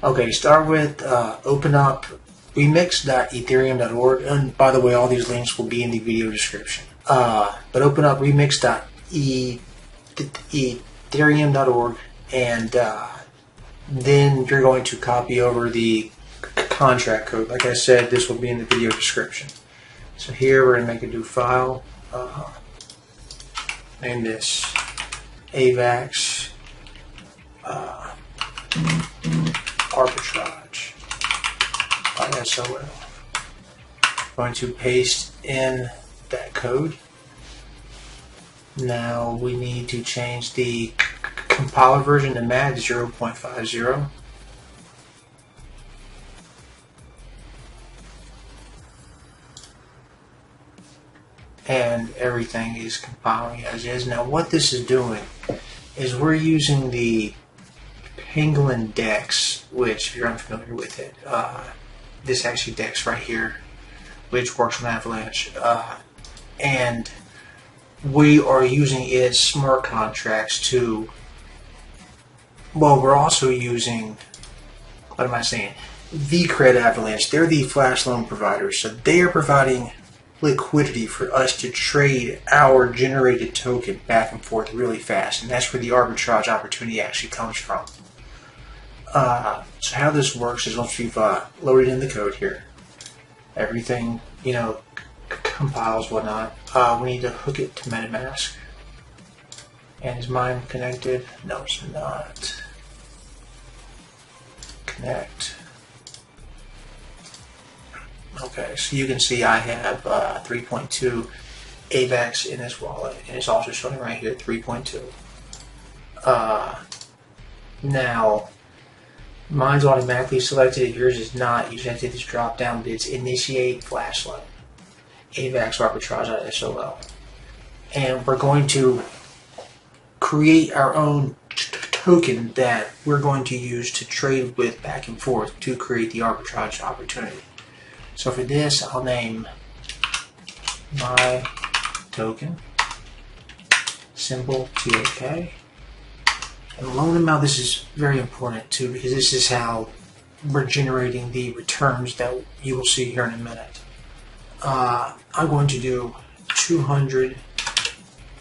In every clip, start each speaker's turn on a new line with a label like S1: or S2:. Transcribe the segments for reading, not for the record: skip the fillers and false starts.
S1: Okay, start with open up remix.ethereum.org, and by the way, all these links will be in the video description. But open up remix.ethereum.org, and then you're going to copy over the contract code. Like I said, this will be in the video description. So here we're going to make a new file. Name this AVAX Arbitrage by SOL. Going to paste in that code. Now we need to change the compiler version to MAD 0.50. And everything is compiling as is. Now what this is doing is we're using the Pangolin DEX, which if you're unfamiliar with it, this actually DEX right here, which works on Avalanche, and we are using its smart contracts to, well, we're also using, what am I saying, vCred Avalanche. They're the flash loan providers, so they are providing liquidity for us to trade our generated token back and forth really fast, and that's where the arbitrage opportunity actually comes from. So how this works is once we've loaded in the code here, everything, you know, compiles, whatnot, we need to hook it to MetaMask. And is mine connected? No, it's not. Connect. Okay, so you can see I have 3.2 AVAX in this wallet, and it's also showing right here 3.2. Now, mine's automatically selected, yours is not. You have to hit this drop down, but it's Initiate Flash Loan, AVAX Arbitrage.SOL. And we're going to create our own token that we're going to use to trade with back and forth to create the arbitrage opportunity. So for this, I'll name my token, symbol TAK. And loan amount, this is very important too, because this is how we're generating the returns that you will see here in a minute. I'm going to do 200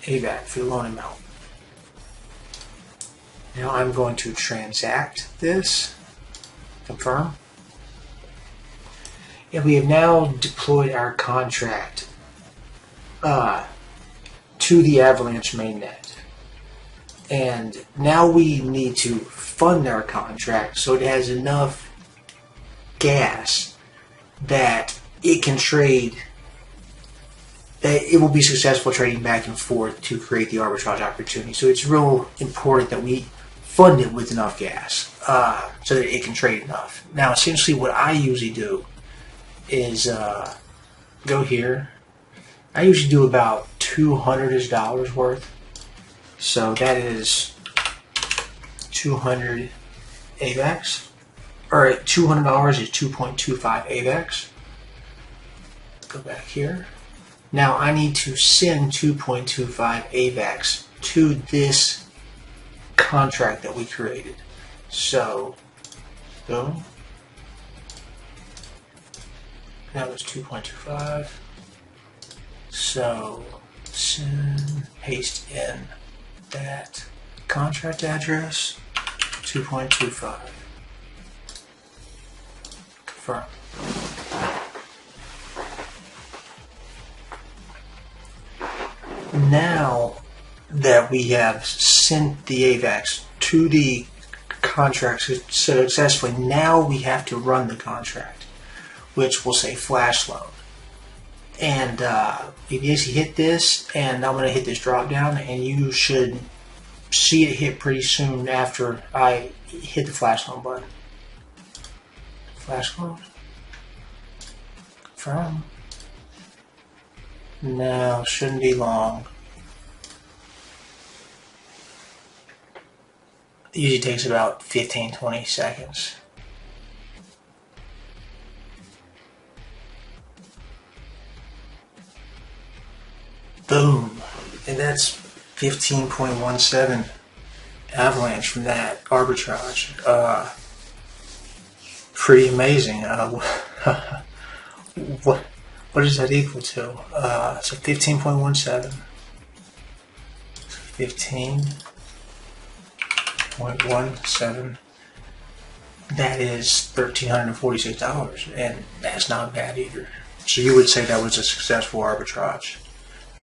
S1: AVAX for the loan amount. Now I'm going to transact this, confirm. And we have now deployed our contract to the Avalanche mainnet. And now we need to fund our contract so it has enough gas that it can trade, that it will be successful trading back and forth to create the arbitrage opportunity. So it's real important that we fund it with enough gas so that it can trade enough. Now essentially what I usually do is go here. I usually do about $200 worth. So that is 200 AVAX, or $200 is 2.25 AVAX. Go back here. Now I need to send 2.25 AVAX to this contract that we created. So, boom. That was 2.25. So, send, paste in that contract address, 2.25. Confirm. Now that we have sent the AVAX to the contract successfully, now we have to run the contract, which will say Flash Loan. And if you hit this, and I'm going to hit this drop down, and you should see it hit pretty soon after I hit the Flash Loan button. Flash Loan. Confirm. No, shouldn't be long. It usually takes about 15-20 seconds. Boom. And that's 15.17 Avalanche from that arbitrage. pretty amazing. What does that equal to? So 15.17. 15.17. That is $1,346, and that's not bad either. So you would say that was a successful arbitrage.